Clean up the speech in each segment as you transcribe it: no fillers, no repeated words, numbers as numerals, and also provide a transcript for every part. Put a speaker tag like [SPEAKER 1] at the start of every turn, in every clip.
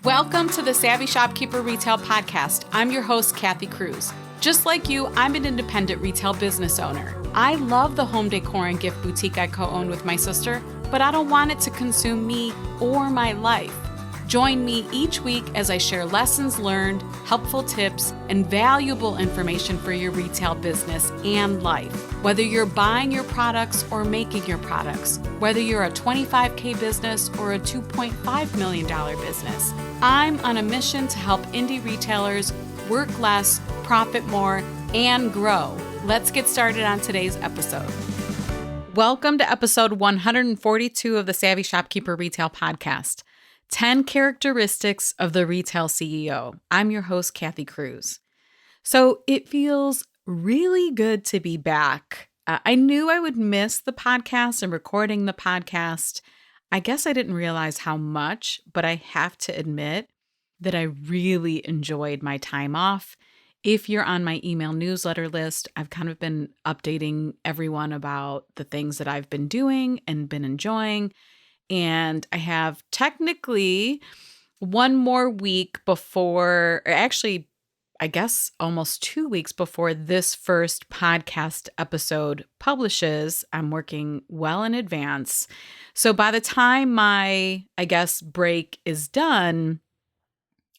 [SPEAKER 1] Welcome to the Savvy Shopkeeper Retail Podcast. I'm your host, Kathy Cruz. Just like you, I'm an independent retail business owner. I love the home decor and gift boutique I co-own with my sister, but I don't want it to consume me or my life. Join me each week as I share lessons learned, helpful tips, and valuable information for your retail business and life. Whether you're buying your products or making your products, whether you're a $25K business or a $2.5 million business, I'm on a mission to help indie retailers work less, profit more, and grow. Let's get started on today's episode. Welcome to episode 142 of the Savvy Shopkeeper Retail Podcast. 10 characteristics of the retail CEO. I'm your host, Kathy Cruz. So it feels really good to be back. I knew I would miss the podcast and recording the podcast. I guess I didn't realize how much, but I have to admit that I really enjoyed my time off. If you're on my email newsletter list, I've kind of been updating everyone about the things that I've been doing and been enjoying. And I have technically one more week before, or actually, I guess almost 2 weeks before this first podcast episode publishes. I'm working well in advance. So by the time my, break is done,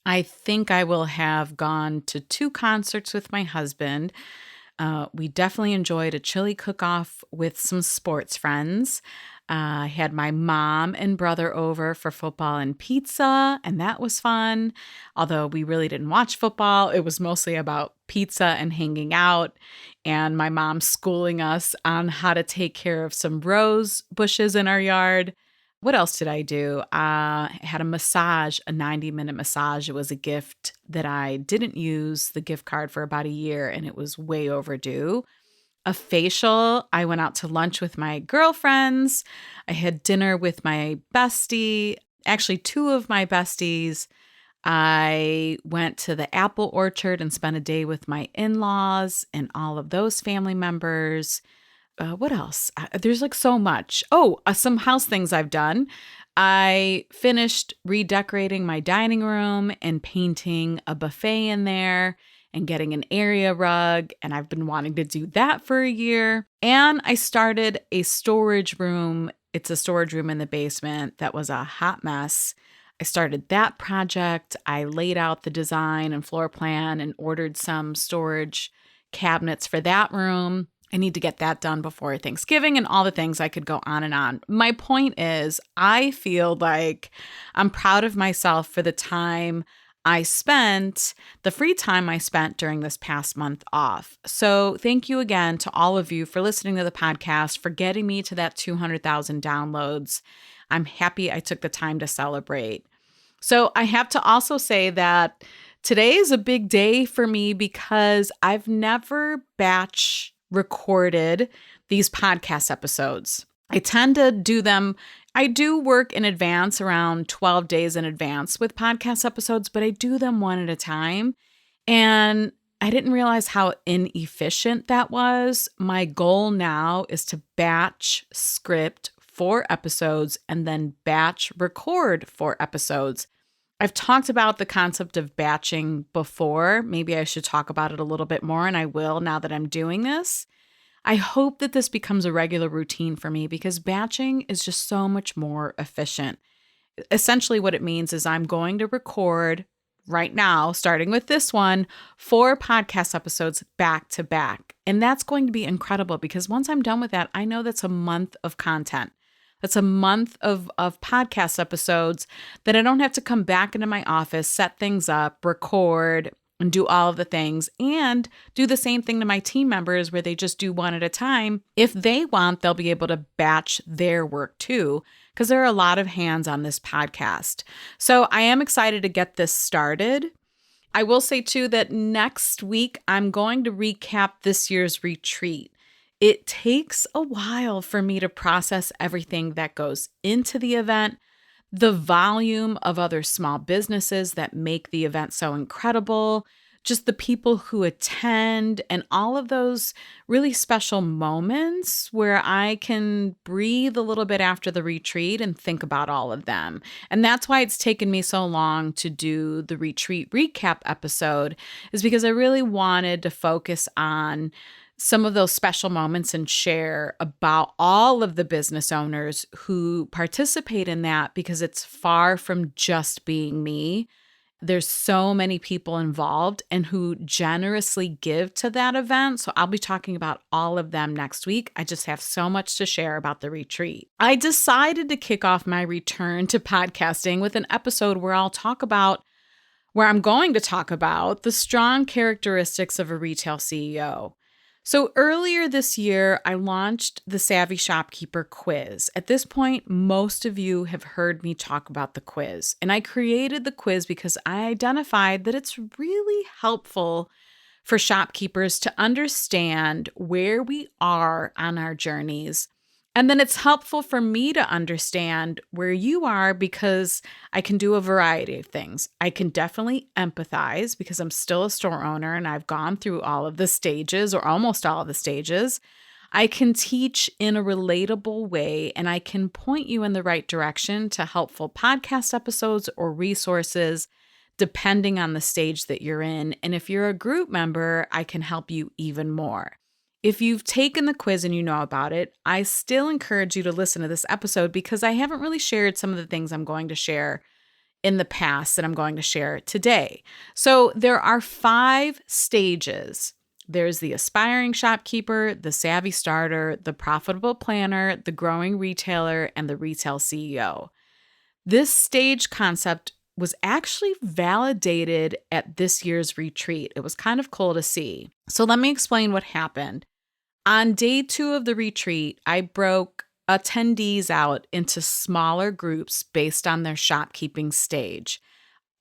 [SPEAKER 1] I think I will have gone to 2 concerts with my husband. We definitely enjoyed a chili cook-off with some sports friends. I had my mom and brother over for football and pizza, and that was fun. Although we really didn't watch football, it was mostly about pizza and hanging out, and my mom schooling us on how to take care of some rose bushes in our yard. What else did I do? I had a massage, a 90-minute massage. It was a gift that I didn't use the gift card for about a year, and it was way overdue. A facial. I went out to lunch with my girlfriends. I had dinner with my bestie, actually 2 of my besties. I went to the apple orchard and spent a day with my in-laws and all of those family members. What else? There's like so much. Some house things I've done. I finished redecorating my dining room and painting a buffet in there and getting an area rug, and I've been wanting to do that for a year. And I started a storage room. It's a storage room in the basement that was a hot mess. I started that project. I laid out the design and floor plan and ordered some storage cabinets for that room. I need to get that done before Thanksgiving and all the things. I could go on and on. My point is, I feel like I'm proud of myself for the time I spent, the free time I spent during this past month off. So thank you again to all of you for listening to the podcast, for getting me to that 200,000 downloads. I'm happy I took the time to celebrate. So I have to also say that today is a big day for me because I've never batch recorded these podcast episodes. I tend to do them. I do work in advance, around 12 days in advance with podcast episodes, but I do them one at a time. And I didn't realize how inefficient that was. My goal now is to batch script 4 episodes and then batch record 4 episodes. I've talked about the concept of batching before. Maybe I should talk about it a little bit more, and I will now that I'm doing this. I hope that this becomes a regular routine for me because batching is just so much more efficient. Essentially, what it means is I'm going to record right now, starting with this one, 4 podcast episodes back to back. And that's going to be incredible because once I'm done with that, I know that's a month of content. That's a month of podcast episodes that I don't have to come back into my office, set things up, record, and do all of the things, and do the same thing to my team members where they just do one at a time. If they want, they'll be able to batch their work too, because there are a lot of hands on this podcast. So I am excited to get this started. I will say too that next week, I'm going to recap this year's retreat. It takes a while for me to process everything that goes into the event, the volume of other small businesses that make the event so incredible, just the people who attend, and all of those really special moments where I can breathe a little bit after the retreat and think about all of them. And that's why it's taken me so long to do the retreat recap episode, is because I really wanted to focus on some of those special moments and share about all of the business owners who participate in that, because it's far from just being me. There's so many people involved and who generously give to that event. So I'll be talking about all of them next week. I just have so much to share about the retreat. I decided to kick off my return to podcasting with an episode where I'm going to talk about the strong characteristics of a retail CEO. So earlier this year, I launched the Savvy Shopkeeper quiz. At this point, most of you have heard me talk about the quiz. And I created the quiz because I identified that it's really helpful for shopkeepers to understand where we are on our journeys. And then it's helpful for me to understand where you are, because I can do a variety of things. I can definitely empathize because I'm still a store owner and I've gone through all of the stages, or almost all of the stages. I can teach in a relatable way, and I can point you in the right direction to helpful podcast episodes or resources depending on the stage that you're in. And if you're a group member, I can help you even more. If you've taken the quiz and you know about it, I still encourage you to listen to this episode, because I haven't really shared some of the things I'm going to share in the past that I'm going to share today. So there are 5 stages. There's the aspiring shopkeeper, the savvy starter, the profitable planner, the growing retailer, and the retail CEO. This stage concept was actually validated at this year's retreat. It was kind of cool to see. So let me explain what happened. On day 2 of the retreat, I broke attendees out into smaller groups based on their shopkeeping stage.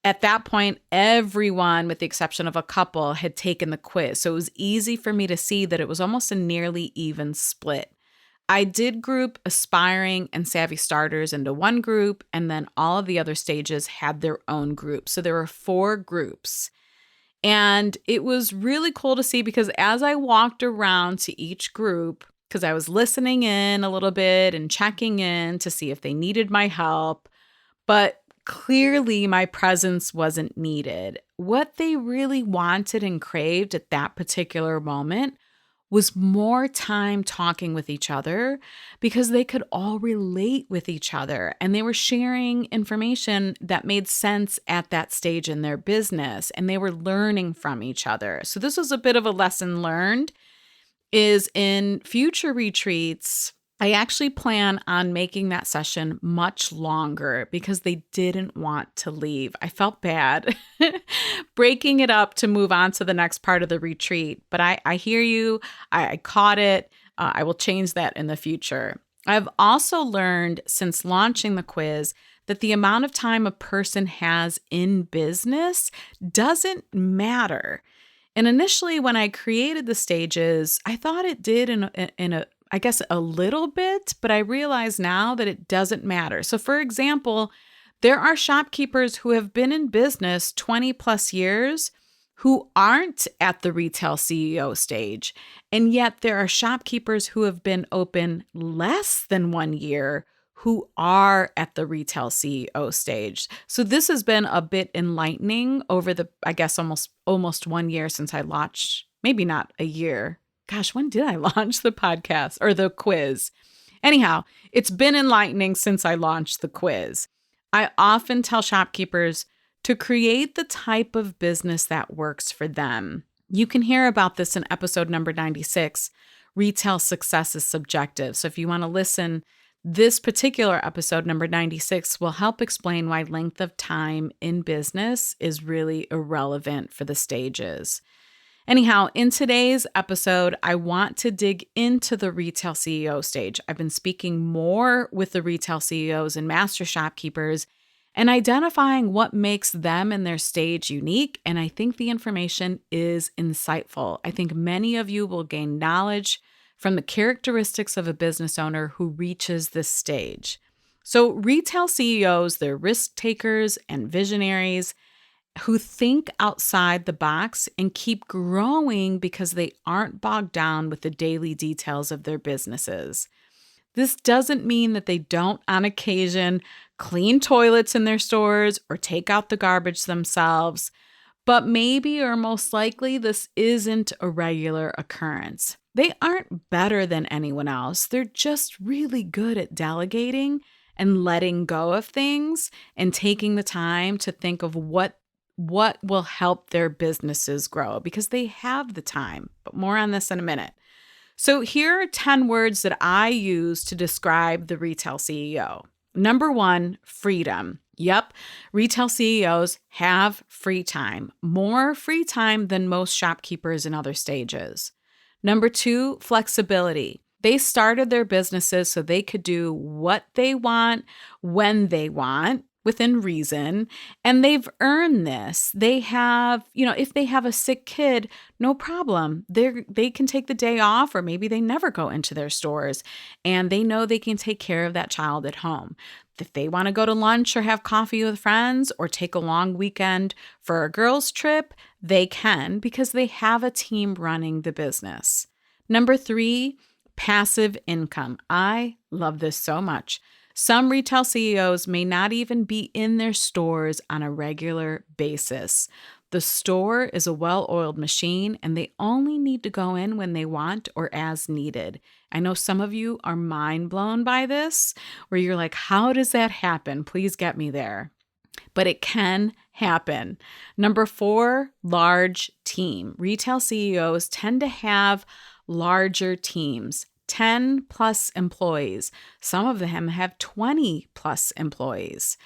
[SPEAKER 1] At that point, everyone, with the exception of a couple, had taken the quiz. So it was easy for me to see that it was almost a nearly even split. I did group aspiring and savvy starters into one group, and then all of the other stages had their own group. So there were 4 groups. And it was really cool to see, because as I walked around to each group, because I was listening in a little bit and checking in to see if they needed my help, but clearly my presence wasn't needed. What they really wanted and craved at that particular moment was more time talking with each other, because they could all relate with each other and they were sharing information that made sense at that stage in their business, and they were learning from each other. So this was a bit of a lesson learned, is in future retreats, I actually plan on making that session much longer, because they didn't want to leave. I felt bad breaking it up to move on to the next part of the retreat, but I hear you. I caught it. I will change that in the future. I've also learned since launching the quiz that the amount of time a person has in business doesn't matter. And initially, when I created the stages, I thought it did I guess a little bit, but I realize now that it doesn't matter. So for example, there are shopkeepers who have been in business 20 plus years who aren't at the retail CEO stage. And yet there are shopkeepers who have been open less than 1 year who are at the retail CEO stage. So this has been a bit enlightening over the, I guess, almost 1 year since I launched, maybe not a year. Gosh, when did I launch the podcast or the quiz? Anyhow, it's been enlightening since I launched the quiz. I often tell shopkeepers to create the type of business that works for them. You can hear about this in episode number 96, Retail Success is Subjective. So if you want to listen, this particular episode, number 96, will help explain why length of time in business is really irrelevant for the stages. Anyhow, in today's episode, I want to dig into the retail CEO stage. I've been speaking more with the retail CEOs and master shopkeepers and identifying what makes them and their stage unique. And I think the information is insightful. I think many of you will gain knowledge from the characteristics of a business owner who reaches this stage. So retail CEOs, they're risk takers and visionaries, who think outside the box and keep growing because they aren't bogged down with the daily details of their businesses. This doesn't mean that they don't, on occasion, clean toilets in their stores or take out the garbage themselves, but maybe or most likely this isn't a regular occurrence. They aren't better than anyone else. They're just really good at delegating and letting go of things and taking the time to think of what will help their businesses grow because they have the time. But more on this in a minute. So here are 10 words that I use to describe the retail CEO. Number 1, freedom. Yep, retail CEOs have free time, more free time than most shopkeepers in other stages. Number 2, flexibility. They started their businesses so they could do what they want, when they want, within reason, and they've earned this. They have, if they have a sick kid, no problem. They can take the day off, or maybe they never go into their stores, and they know they can take care of that child at home. If they want to go to lunch or have coffee with friends or take a long weekend for a girls' trip, they can because they have a team running the business. Number 3, passive income. I love this so much. Some retail CEOs may not even be in their stores on a regular basis. The store is a well-oiled machine, and they only need to go in when they want or as needed. I know some of you are mind blown by this, where you're like, how does that happen? Please get me there. But it can happen. Number 4, large team. Retail CEOs tend to have larger teams. 10 plus employees. Some of them have 20 plus employees.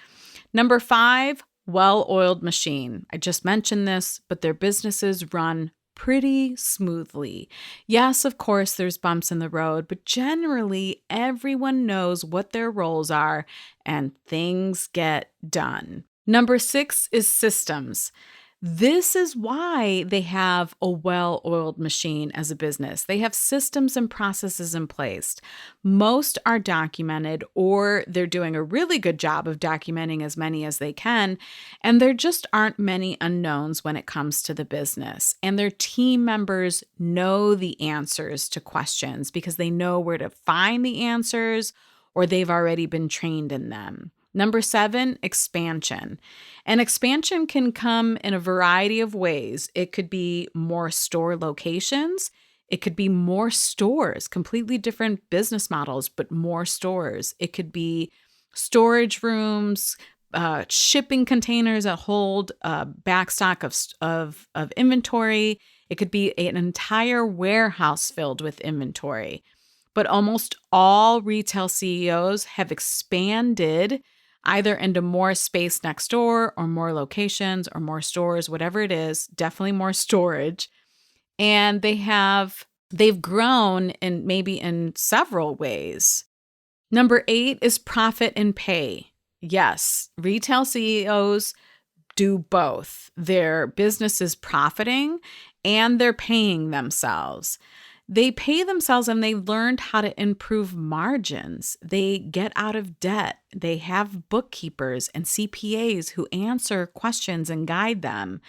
[SPEAKER 1] Number 5, well-oiled machine. I just mentioned this, but their businesses run pretty smoothly. Yes, of course, there's bumps in the road, but generally everyone knows what their roles are and things get done. Number 6 is systems. This is why they have a well-oiled machine as a business. They have systems and processes in place. Most are documented, or they're doing a really good job of documenting as many as they can, and there just aren't many unknowns when it comes to the business. And their team members know the answers to questions because they know where to find the answers, or they've already been trained in them. Number 7, expansion. And expansion can come in a variety of ways. It could be more store locations. It could be more stores, completely different business models, but more stores. It could be storage rooms, shipping containers that hold a backstock of inventory. It could be an entire warehouse filled with inventory. But almost all retail CEOs have expanded either into more space next door or more locations or more stores, whatever it is, definitely more storage. And they've grown in several ways. Number 8 is profit and pay. Yes, retail CEOs do both. Their business is profiting and they're paying themselves. They pay themselves and they learned how to improve margins. They get out of debt. They have bookkeepers and CPAs who answer questions and guide them.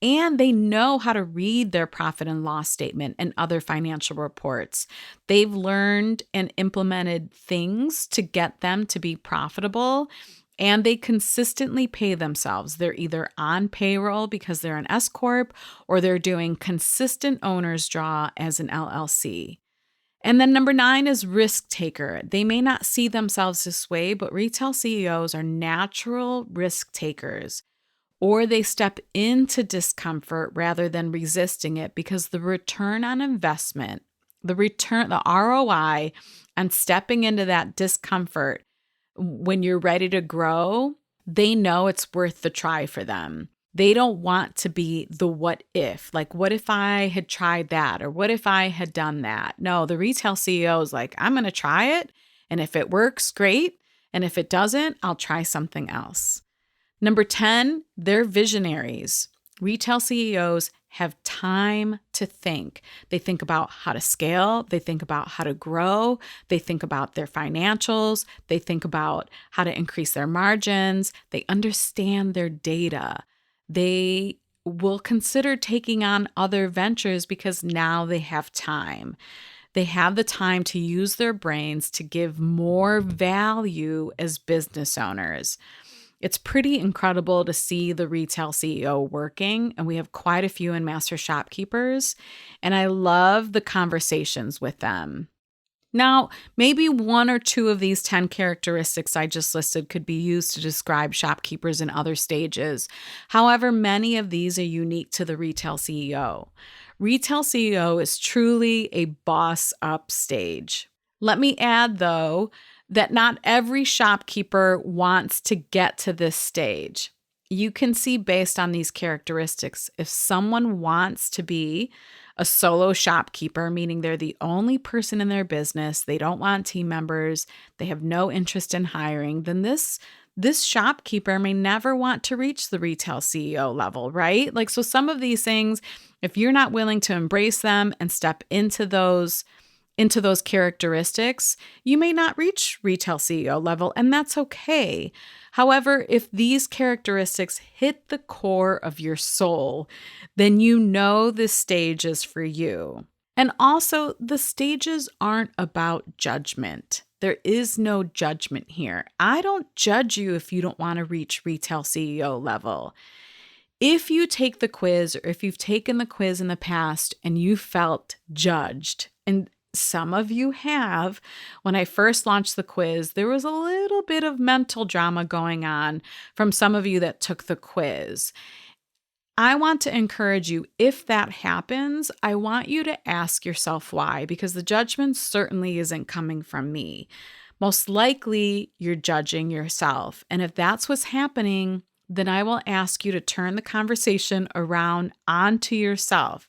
[SPEAKER 1] And they know how to read their profit and loss statement and other financial reports. They've learned and implemented things to get them to be profitable. And they consistently pay themselves. They're either on payroll because they're an S Corp, or they're doing consistent owner's draw as an LLC. And then number 9 is risk taker. They may not see themselves this way, but retail CEOs are natural risk takers, or they step into discomfort rather than resisting it because the return on investment, the ROI on stepping into that discomfort when you're ready to grow, they know it's worth the try for them. They don't want to be the what if, like, what if I had tried that? Or what if I had done that? No, the retail CEO is like, I'm going to try it. And if it works, great. And if it doesn't, I'll try something else. Number 10, they're visionaries. Retail CEOs have time to think. They think about how to scale. They think about how to grow. They think about their financials. They think about how to increase their margins. They understand their data. They will consider taking on other ventures because now they have time. They have the time to use their brains to give more value as business owners. It's pretty incredible to see the retail CEO working, and we have quite a few in Master Shopkeepers, and I love the conversations with them. Now, maybe one or two of these 10 characteristics I just listed could be used to describe shopkeepers in other stages. However, many of these are unique to the retail CEO. Retail CEO is truly a boss up stage. Let me add, though, that not every shopkeeper wants to get to this stage. You can see based on these characteristics if someone wants to be a solo shopkeeper, meaning they're the only person in their business, they don't want team members, they have no interest in hiring, then this shopkeeper may never want to reach the retail CEO level, right? Like, so some of these things, if you're not willing to embrace them and step into those characteristics, you may not reach retail CEO level, and that's okay. However, if these characteristics hit the core of your soul, then you know this stage is for you. And also, the stages aren't about judgment. There is no judgment here. I don't judge you if you don't want to reach retail CEO level. If you take the quiz, or if you've taken the quiz in the past and you felt judged, and some of you have, when I first launched the quiz, there was a little bit of mental drama going on from some of you that took the quiz. I want to encourage you, if that happens, I want you to ask yourself why, because the judgment certainly isn't coming from me. Most likely, you're judging yourself. And if that's what's happening, then I will ask you to turn the conversation around onto yourself.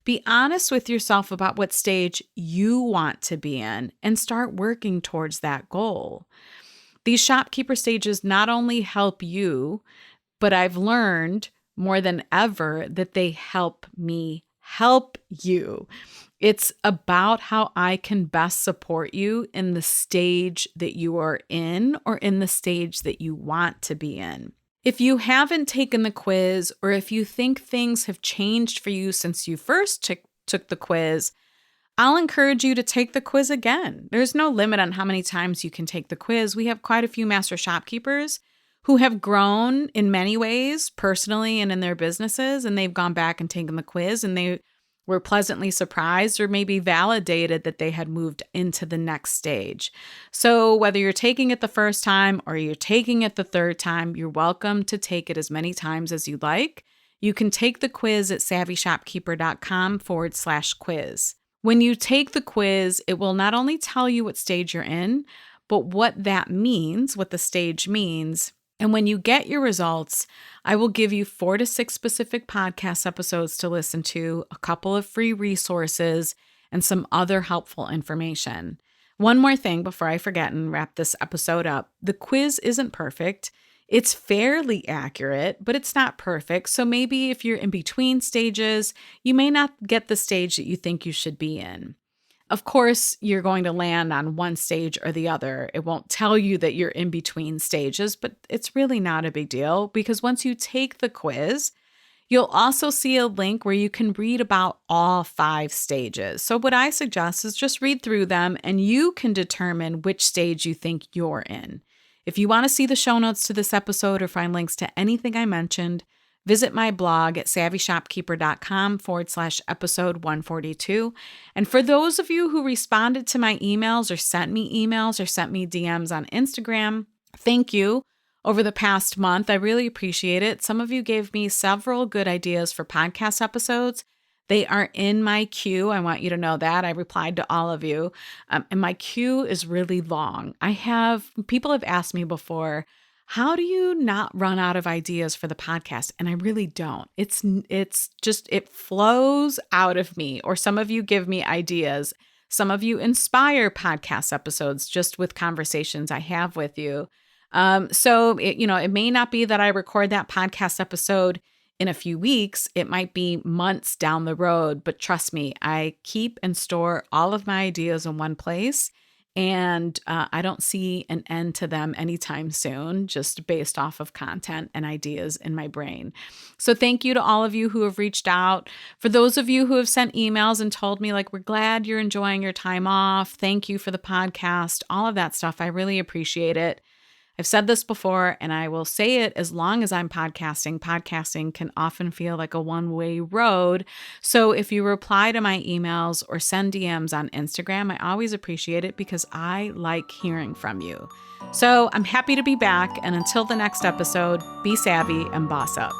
[SPEAKER 1] Be honest with yourself about what stage you want to be in and start working towards that goal. These shopkeeper stages not only help you, but I've learned more than ever that they help me help you. It's about how I can best support you in the stage that you are in or in the stage that you want to be in. If you haven't taken the quiz, or if you think things have changed for you since you first took the quiz, I'll encourage you to take the quiz again. There's no limit on how many times you can take the quiz. We have quite a few master shopkeepers who have grown in many ways, personally and in their businesses, and they've gone back and taken the quiz, and they were pleasantly surprised or maybe validated that they had moved into the next stage. So whether you're taking it the first time or you're taking it the third time, you're welcome to take it as many times as you'd like. You can take the quiz at savvyshopkeeper.com/quiz. When you take the quiz, it will not only tell you what stage you're in, but what that means, what the stage means. And when you get your results, I will give you 4 to 6 specific podcast episodes to listen to, a couple of free resources, and some other helpful information. One more thing before I forget and wrap this episode up. The quiz isn't perfect. It's fairly accurate, but it's not perfect. So maybe if you're in between stages, you may not get the stage that you think you should be in. Of course, you're going to land on one stage or the other. It won't tell you that you're in between stages, but it's really not a big deal, because once you take the quiz, you'll also see a link where you can read about all 5 stages. So what I suggest is just read through them and you can determine which stage you think you're in. If you want to see the show notes to this episode or find links to anything I mentioned, visit my blog at savvyshopkeeper.com/episode 142. And for those of you who responded to my emails or sent me DMs on Instagram, thank you. Over the past month, I really appreciate it. Some of you gave me several good ideas for podcast episodes. They are in my queue. I want you to know that. I replied to all of you. And my queue is really long. People have asked me before, how do you not run out of ideas for the podcast? And I really don't. It's just, it flows out of me. Or some of you give me ideas. Some of you inspire podcast episodes just with conversations I have with you. It may not be that I record that podcast episode in a few weeks. It might be months down the road, but trust me, I keep and store all of my ideas in one place. And I don't see an end to them anytime soon, just based off of content and ideas in my brain. So thank you to all of you who have reached out. For those of you who have sent emails and told me, like, we're glad you're enjoying your time off. Thank you for the podcast, all of that stuff. I really appreciate it. I've said this before, and I will say it as long as I'm podcasting. Podcasting can often feel like a one-way road. So if you reply to my emails or send DMs on Instagram, I always appreciate it because I like hearing from you. So I'm happy to be back. And until the next episode, be savvy and boss up.